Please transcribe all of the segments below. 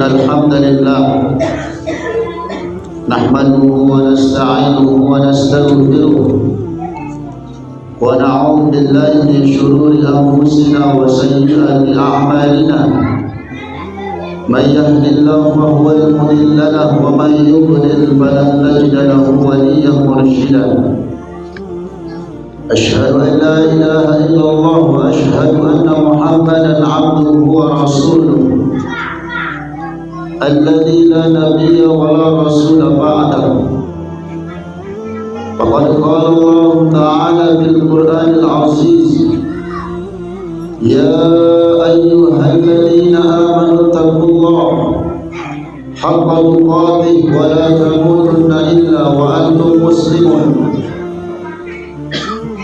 الحمد لله نحمده ونستعينه ونستغفره ونعوذ بالله من شرور أنفسنا وسيئات أعمالنا من يهد الله فهو المضل له ومن يضلل فلن تجد له وليا مرشدا أشهد أن لا إله إلا الله وأشهد أن محمدا عبده ورسوله الذي لا نبي ولا رسول بعده فقد قال الله تعالى في القرآن العزيز يا أيها الذين آمنوا اتقوا الله حق تقاته ولا تموتن إلا وأنتم مسلمون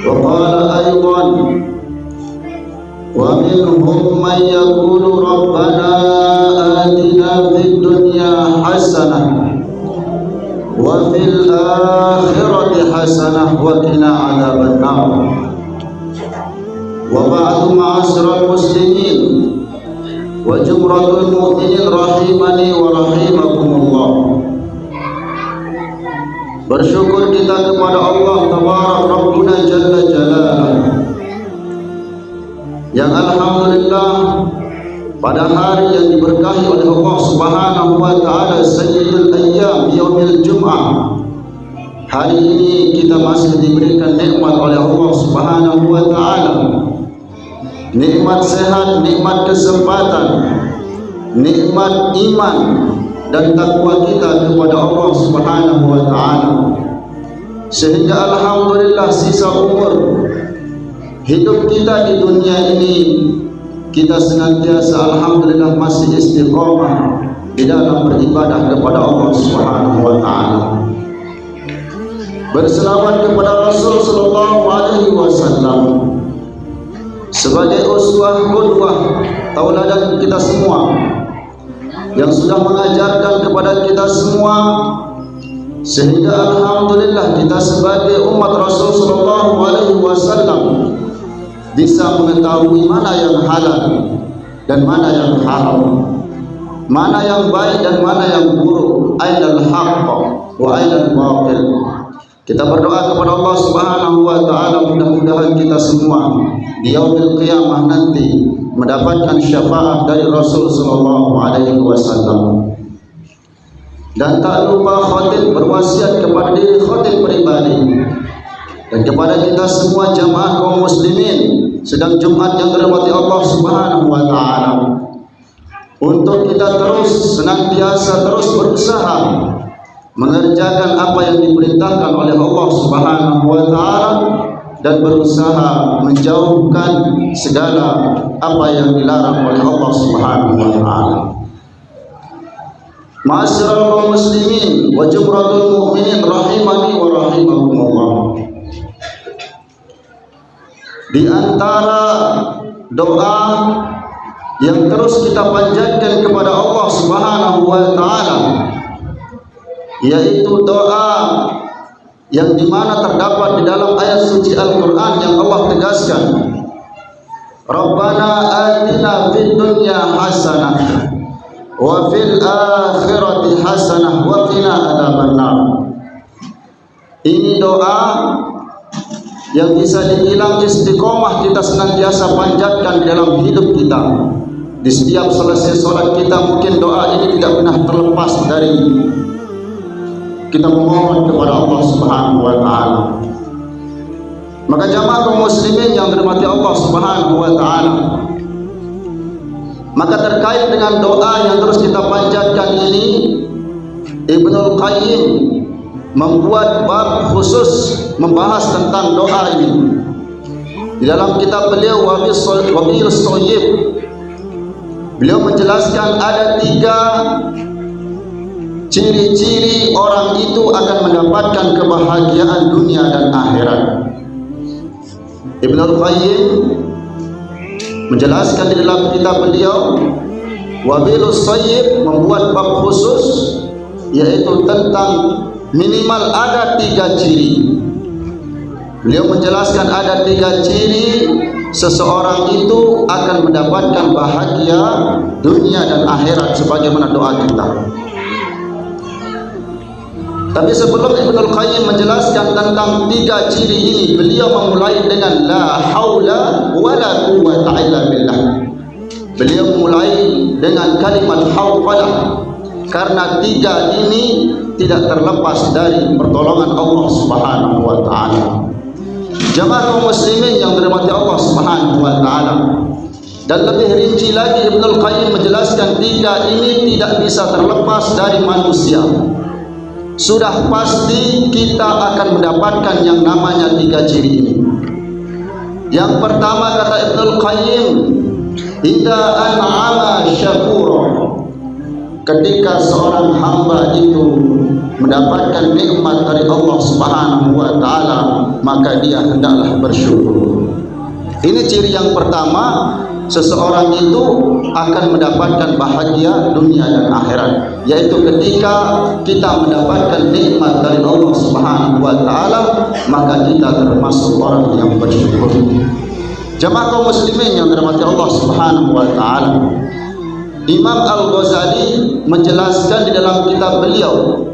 وقال أيضا ومنهم من يقول ربنا آتنا في الدنيا حسنة وفي الآخرة حسنة وقنا عذاب النار وبعد معاشر المسلمين وجمرة المؤمنين رحمني ورحمكم الله. Bersyukur kita kepada Allah Tabarak Rabbuna Jalla Jalaluhu yang alhamdulillah pada hari yang diberkahi oleh Allah Subhanahu wa taala Sayyidul Ayyam Yaumil Jum'ah, hari ini kita masih diberikan nikmat oleh Allah Subhanahu wa taala, nikmat sehat, nikmat kesempatan, nikmat iman dan takwa kita kepada Allah Subhanahu wa taala, sehingga alhamdulillah sisa umur hidup kita di dunia ini kita senantiasa alhamdulillah masih istiqamah di dalam beribadah kepada Allah Subhanahu wa taala, berselawat kepada Rasul sallallahu alaihi wasallam sebagai uswah qudwah tauladan kita semua, yang sudah mengajarkan kepada kita semua, sehingga alhamdulillah kita sebagai umat Rasul sallallahu alaihi wasallam bisa mengetahui mana yang halal dan mana yang haram, mana yang baik dan mana yang buruk, ainal haqq wa ainal batil. Kita berdoa kepada Allah Subhanahu wa taala, mudah-mudahan kita semua di yaumil qiyamah nanti mendapatkan syafaat dari Rasul sallallahu alaihi wasallam. Dan tak lupa khatib berwasiat kepada diri khatib pribadi dan kepada kita semua jamaah kaum muslimin sedang Jumat yang dirahmati Allah Subhanahu wa taala, untuk kita terus senantiasa terus berusaha mengerjakan apa yang diperintahkan oleh Allah Subhanahu wa taala dan berusaha menjauhkan segala apa yang dilarang oleh Allah Subhanahu wa taala. Ma'asyiral kaum muslimin wa jumratul mu'minin rahimani wa rahimakumullah. Di antara doa yang terus kita panjatkan kepada Allah Subhanahu wa taala yaitu doa yang dimana terdapat di dalam ayat suci Al-Quran yang Allah tegaskan, Rabbana atina fid dunya hasanah wa fil akhirati hasanah wa qina adzabannar. Ini doa yang bisa dibilang istiqomah kita senantiasa panjatkan dalam hidup kita. Di setiap selesai sholat kita mungkin doa ini tidak pernah terlepas dari kita memohon kepada Allah Subhanahu wa taala. Maka jamaah kaum muslimin yang dirahmati Allah Subhanahu wa taala, maka terkait dengan doa yang terus kita panjatkan ini, Ibnul Qayyim membuat bab khusus membahas tentang doa ini. Di dalam kitab beliau Wabil Soyib, beliau menjelaskan ada 3 ciri-ciri orang itu akan mendapatkan kebahagiaan dunia dan akhirat. Ibnul Qayyim menjelaskan di dalam kitab beliau Wabilus Soyib membuat bab khusus yaitu tentang minimal ada 3 ciri. Beliau menjelaskan ada 3 ciri seseorang itu akan mendapatkan bahagia dunia dan akhirat sebagaimana doa kita. Tapi sebelum Ibnul Qayyim menjelaskan tentang 3 ciri ini, beliau memulai dengan la haula wala quwwata illa billah. Beliau mulai dengan kalimat hauqalah karena 3 ini tidak terlepas dari pertolongan Allah Subhanahu wa taala. Jamaah kaum muslimin yang dirahmati Allah Subhanahu wa taala. Dan lebih rinci lagi Ibnul Qayyim menjelaskan 3 ini tidak bisa terlepas dari manusia. Sudah pasti kita akan mendapatkan yang namanya 3 ciri ini. Yang pertama kata Ibnul Qayyim, idza an'ama syakura. Ketika seorang hamba itu mendapatkan nikmat dari Allah Subhanahu wa taala, maka dia hendaklah bersyukur. Ini ciri yang pertama, seseorang itu akan mendapatkan bahagia dunia dan akhirat, yaitu ketika kita mendapatkan nikmat dari Allah Subhanahu wa taala, maka kita termasuk orang yang bersyukur. Jamaah kaum muslimin yang dirahmati Allah Subhanahu wa taala, Imam Al-Ghazali menjelaskan di dalam kitab beliau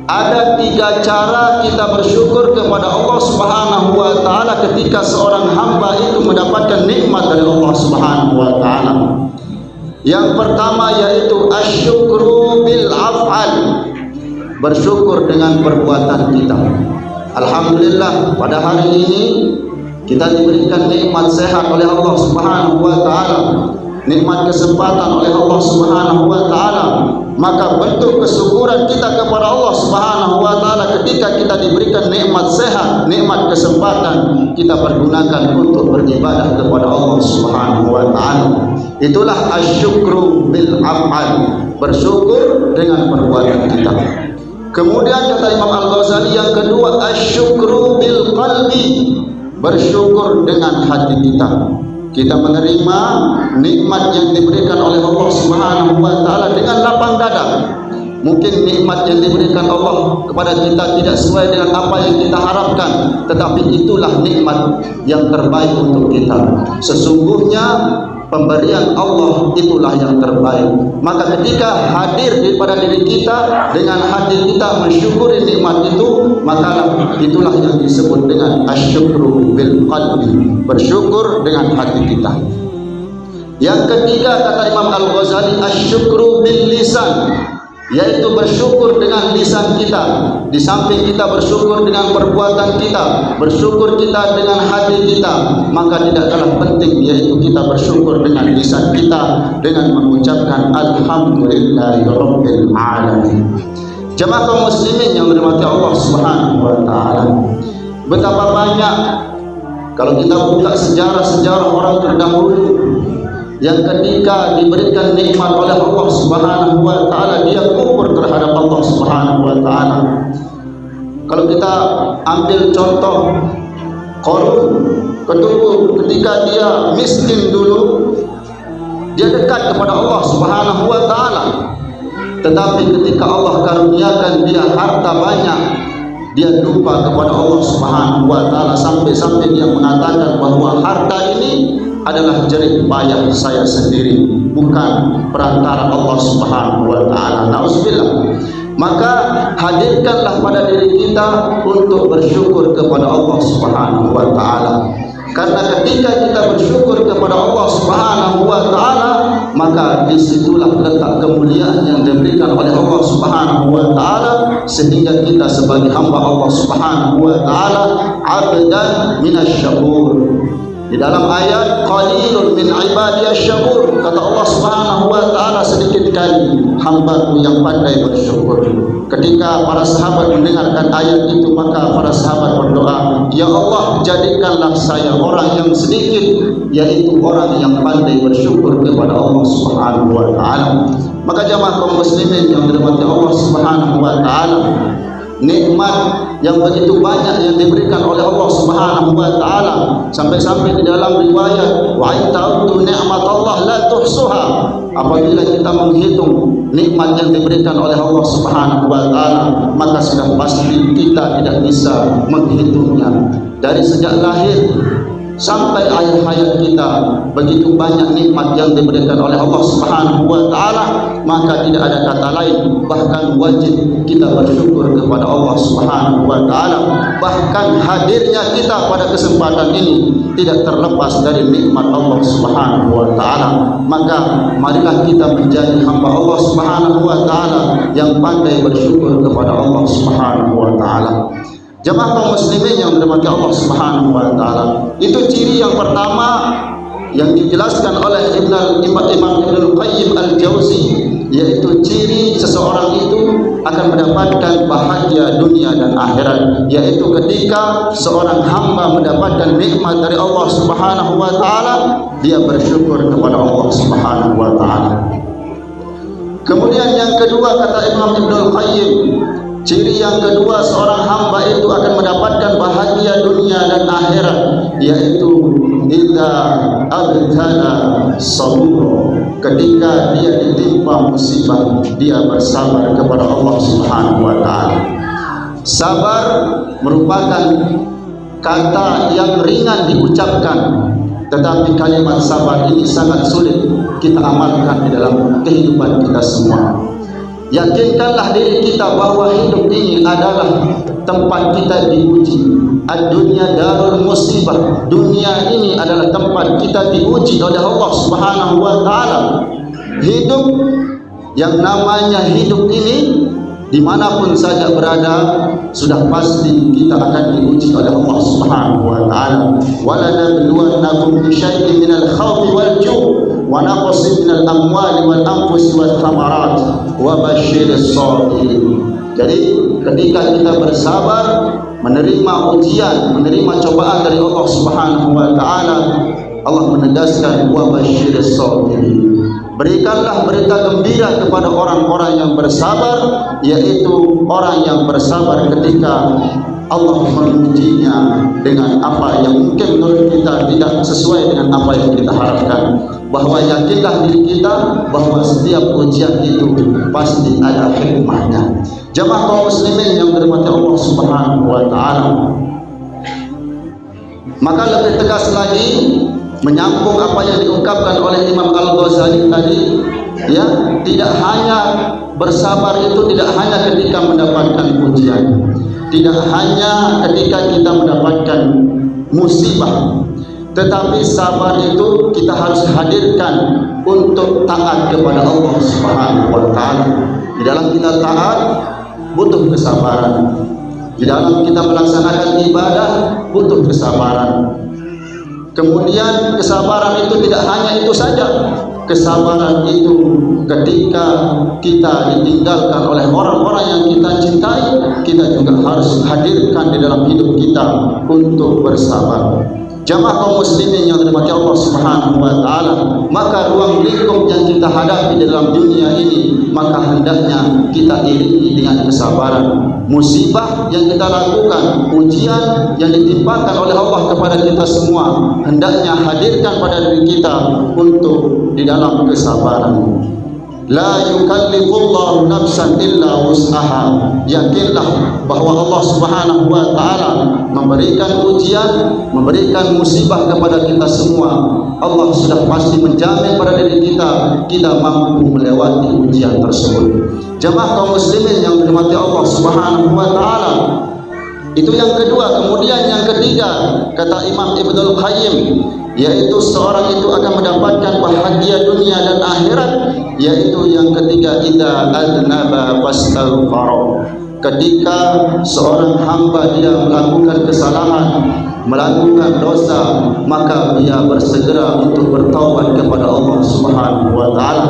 ada 3 cara kita bersyukur kepada Allah Subhanahu wa taala ketika seorang hamba itu mendapatkan nikmat dari Allah Subhanahu wa taala. Yang pertama yaitu asyukru bil af'al, bersyukur dengan perbuatan kita. Alhamdulillah pada hari ini kita diberikan nikmat sehat oleh Allah Subhanahu wa taala, nikmat kesempatan oleh Allah Subhanahu wa taala. Maka bentuk kesyukuran kita kepada Allah Subhanahu wa taala ketika kita diberikan nikmat sehat, nikmat kesempatan, kita pergunakan untuk beribadah kepada Allah Subhanahu wa taala. Itulah asyukru bil af'al, bersyukur dengan perbuatan kita. Kemudian kata Imam Al-Ghazali yang kedua, asyukru bil qalbi, bersyukur dengan hati kita. Kita menerima nikmat yang diberikan oleh Allah Subhanahu wa taala dengan lapang dada. Mungkin nikmat yang diberikan Allah kepada kita tidak sesuai dengan apa yang kita harapkan, tetapi itulah nikmat yang terbaik untuk kita. Sesungguhnya pemberian Allah itulah yang terbaik. Maka ketika hadir pada diri kita dengan hati kita mensyukuri nikmat itu, maka itulah yang disebut dengan asyukru bil qalbi, bersyukur dengan hati kita. Yang ketiga kata Imam Al-Ghazali, asyukru bil lisan, yaitu bersyukur dengan lisan kita. Di samping kita bersyukur dengan perbuatan kita, bersyukur kita dengan hati kita, maka tidak kalah penting yaitu kita bersyukur dengan lisan kita dengan mengucapkan alhamdulillahirabbil alamin. Jemaah kaum muslimin yang dirahmati Allah Subhanahu wa taala, betapa banyak kalau kita buka sejarah-sejarah orang terdahulu yang ketika diberikan nikmat oleh Allah Subhanahu wa taala dia kufur terhadap Allah Subhanahu wa taala. Kalau kita ambil contoh Qarun, ketika dia miskin dulu, dia dekat kepada Allah Subhanahu wa taala. Tetapi ketika Allah karuniakan dia harta banyak, dia lupa kepada Allah Subhanahu wa taala sampai-sampai dia mengatakan bahwa harta ini adalah jerih payah saya sendiri, bukan perantara Allah Subhanahu wa taala. Nauzubillah. Maka hadirkanlah pada diri kita untuk bersyukur kepada Allah Subhanahu wa taala. Karena ketika kita bersyukur kepada Allah Subhanahu wa taala, maka disitulah letak kemuliaan yang diberikan oleh Allah Subhanahu wa taala, sehingga kita sebagai hamba Allah Subhanahu wa taala abdan minasyakur. Di dalam ayat qalilun min ibadiyasy syakur, kata Allah Subhanahu wa taala, sedikit kali hamba-Ku yang pandai bersyukur. Ketika para sahabat mendengarkan ayat itu, maka para sahabat berdoa, ya Allah, jadikanlah saya orang yang sedikit, yaitu orang yang pandai bersyukur kepada Allah Subhanahu wa taala. Maka jamaah kaum muslimin yang dirahmati Allah Subhanahu wa taala, nikmat yang begitu banyak yang diberikan oleh Allah Subhanahu wa taala, sampai-sampai di dalam riwayat wa in ta'uddu ni'matallah la tuhsuha, apabila kita menghitung nikmat yang diberikan oleh Allah Subhanahu wa taala, maka sudah pasti kita tidak bisa menghitungnya. Dari sejak lahir sampai akhir hayat kita, begitu banyak nikmat yang diberikan oleh Allah Subhanahu wa taala, maka tidak ada kata lain, bahkan wajib kita bersyukur kepada Allah Subhanahu wa taala. Bahkan hadirnya kita pada kesempatan ini tidak terlepas dari nikmat Allah Subhanahu wa taala. Maka marilah kita menjadi hamba Allah Subhanahu wa taala yang pandai bersyukur kepada Allah Subhanahu wa taala. Jemaah kaum muslimin yang dirahmati Allah Subhanahu wa taala, itu ciri yang pertama yang dijelaskan oleh Imam Ibnul Qayyim Al-Jauzi, yaitu ciri seseorang itu akan mendapatkan bahagia dunia dan akhirat, yaitu ketika seorang hamba mendapatkan nikmat dari Allah Subhanahu wa taala, dia bersyukur kepada Allah Subhanahu wa taala. Kemudian yang kedua, kata Imam Ibnul Qayyim, ciri yang kedua seorang hamba itu akan mendapatkan bahagia dunia dan akhirat, yaitu idza abtala sabur, ketika dia ditimpa musibah dia bersabar kepada Allah Subhanahu wa taala. Sabar merupakan kata yang ringan diucapkan, tetapi kalimat sabar ini sangat sulit kita amalkan di dalam kehidupan kita semua. Yakinkanlah diri kita bahwa hidup ini adalah tempat kita diuji. Ad-dunya darul musibah. Dunia ini adalah tempat kita diuji oleh Allah Subhanahu wa taala. Hidup yang namanya hidup ini, dimanapun saja berada, sudah pasti kita akan diuji oleh Allah Subhanahu wa taala. Wala nabluwannakum bi syai'in minal khawfi wal ju' wa naqsin minal amwali wal anfusi wath thamarat wa basyiris sabirin. Jadi ketika kita bersabar, menerima ujian, menerima cobaan dari Allah Subhanahu wa taala, Allah menegaskan wa basyiris sabirin. Berikanlah berita gembira kepada orang-orang yang bersabar, yaitu orang yang bersabar ketika Allah mengujinya dengan apa yang mungkin menurut kita tidak sesuai dengan apa yang kita harapkan. Bahwa yakinlah diri kita bahwa setiap ujian itu pasti ada hikmahnya. Jemaah kaum muslimin yang dirahmati Allah Subhanahu wa taala, maka lebih tegas lagi menyambung apa yang diungkapkan oleh Imam Al-Ghazali tadi, ya, tidak hanya bersabar itu tidak hanya ketika mendapatkan ujian, tidak hanya ketika kita mendapatkan musibah, tetapi sabar itu kita harus hadirkan untuk taat kepada Allah Subhanahu wa taala. Di dalam kita taat butuh kesabaran. Di dalam kita melaksanakan ibadah butuh kesabaran. Kemudian kesabaran itu tidak hanya itu saja. Kesabaran itu ketika kita ditinggalkan oleh orang-orang yang kita cintai, kita juga harus hadirkan di dalam hidup kita untuk bersabar. Jamaah kaum muslimin yang dirahmati Allah Subhanahu wa taala, maka ruang lingkup yang kita hadapi di dalam dunia ini, maka hendaknya kita iringi dengan kesabaran. Musibah yang kita lakukan, ujian yang ditimpakan oleh Allah kepada kita semua, hendaknya hadirkan pada diri kita untuk di dalam kesabaran. La yukallifullahu nafsan illa wus'aha. Yakinlah bahwa Allah Subhanahu wa taala memberikan ujian, memberikan musibah kepada kita semua. Allah sudah pasti menjamin pada diri kita mampu melewati ujian tersebut. Jemaah kaum muslimin yang dirahmati Allah Subhanahu wa taala, itu yang kedua. Kemudian yang ketiga, kata Imam Ibnul Qayyim, yaitu seorang itu akan mendapatkan bahagia dunia dan akhirat, yaitu yang ketiga, idza adnaba fastaghfara. Ketika seorang hamba dia melakukan kesalahan, melakukan dosa, maka dia bersegera untuk bertaubat kepada Allah Subhanahu wa taala.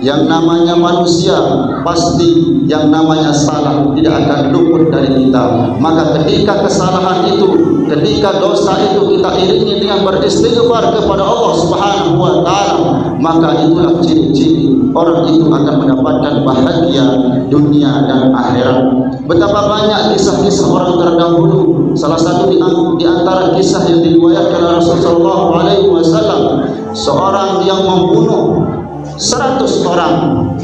Yang namanya manusia, pasti yang namanya salah tidak akan luput dari kita. Maka ketika kesalahan itu, ketika dosa itu kita iringi dengan beristighfar kepada Allah Subhanahu wa taala, maka itulah ciri-ciri orang itu akan mendapatkan bahagia dunia dan akhirat. Betapa banyak kisah-kisah orang terdahulu. Salah satu di antara kisah yang diriwayatkan oleh Rasulullah SAW, seorang yang membunuh 100 orang,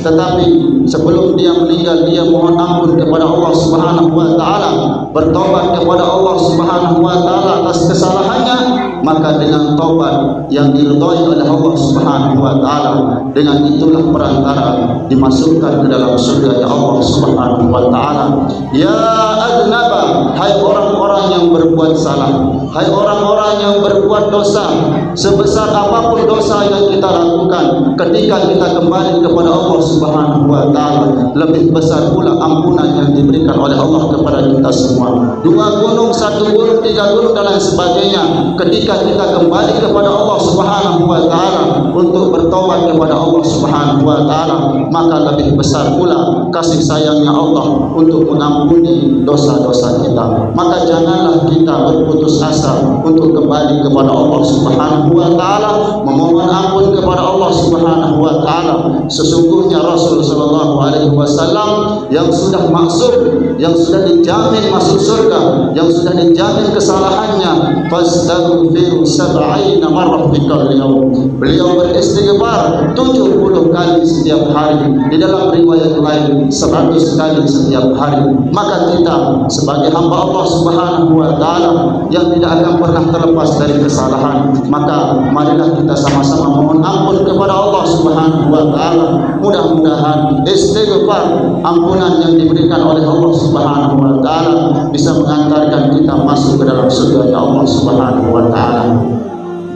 tetapi sebelum dia meninggal dia mohon ampun kepada Allah Subhanahu wa taala, bertobat kepada Allah Subhanahu wa taala atas kesalahannya, maka dengan taubat yang diridhai oleh Allah Subhanahu wa taala, dengan itulah perantara dimasukkan ke dalam surga Allah Subhanahu wa taala. Ya adnaba, hai orang-orang yang berbuat salah, hai orang-orang yang berbuat dosa, sebesar apapun dosa yang kita lakukan, ketika kita kembali kepada Allah Subhanahu wa taala, lebih besar pula ampunan yang diberikan oleh Allah kepada kita semua. 2 gunung, 1 gunung, 3 gunung dan lain sebagainya, ketika kita kembali kepada Allah Subhanahu wa taala untuk bertobat kepada Allah Subhanahu wa taala, maka lebih besar pula kasih sayangnya Allah untuk mengampuni dosa-dosa kita. Maka janganlah kita berputus asa untuk kembali kepada Allah Subhanahu wa taala, memohon ampun kepada Allah Subhanahu wa taala. Sesungguhnya Rasul sallallahu alaihi wasallam yang sudah maksud, yang sudah dijamin masuk surga, yang sudah dijamin kesalahannya, fastaghfiru 70 marrah fi kulli yaum. Beliau beristighfar 70 kali setiap hari, di dalam riwayat lain 100 kali setiap hari. Maka kita sebagai hamba Allah Subhanahu wa taala yang tidak akan pernah terlepas dari kesalahan, maka marilah kita sama-sama mohon ampun kepada Allah Subhanahu wa taala. Mudah-mudahan istighfar, ampunan yang diberikan oleh Allah Subhanahu wa taala bisa mengantarkan kita masuk ke dalam surga Allah Subhanahu wa taala.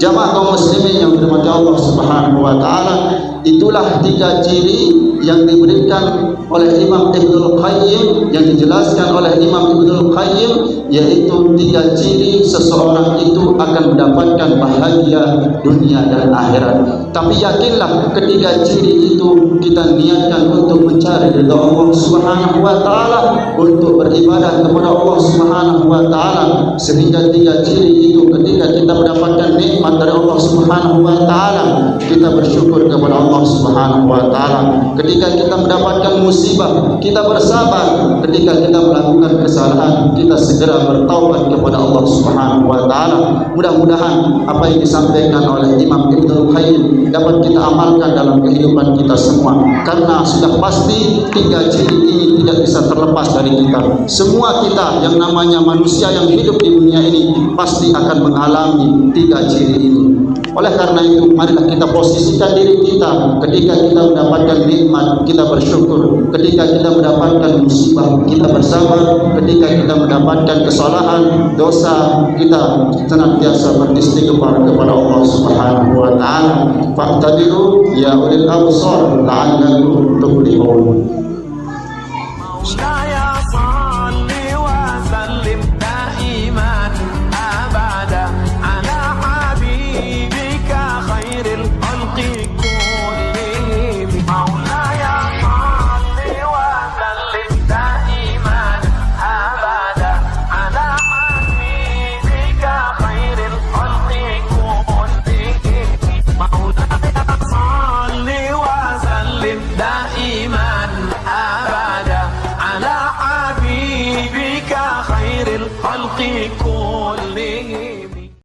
Jamaah kaum muslimin yang dirahmati Allah Subhanahu wa taala, itulah 3 ciri yang diberikan oleh Imam Ibnul Qayyim, yang dijelaskan oleh Imam Ibnul Qayyim, yaitu 3 ciri seseorang itu akan mendapatkan bahagia dunia dan akhirat. Tapi yakinlah ketiga ciri itu kita niatkan untuk mencari ridha Allah Subhanahu wa taala, untuk beribadah kepada Allah Subhanahu wa taala, sehingga 3 ciri itu ketika kita mendapatkan nikmat dari Allah Subhanahu wa taala, kita bersyukur kepada Allah Subhanahu wa taala. Ketika kita mendapatkan musibah, kita bersabar. Ketika kita melakukan kesalahan, kita segera bertaubat kepada Allah Subhanahu wa taala. Mudah-mudahan apa yang disampaikan oleh Imam Ibnul Qayyim dapat kita amalkan dalam kehidupan kita semua, karena sudah pasti 3 ciri ini tidak bisa terlepas dari kita. Semua kita yang namanya manusia yang hidup di dunia ini pasti akan mengalami 3 ciri ini. Oleh karena itu, marilah kita posisikan diri kita ketika kita mendapatkan nikmat, kita bersyukur. Ketika kita mendapatkan musibah, kita bersabar. Ketika kita mendapatkan kesalahan, dosa, kita senantiasa beristighfar kepada Allah Subhanahu wa taala. Fa'tabiru ya ulil absar la'allakum tuflihun.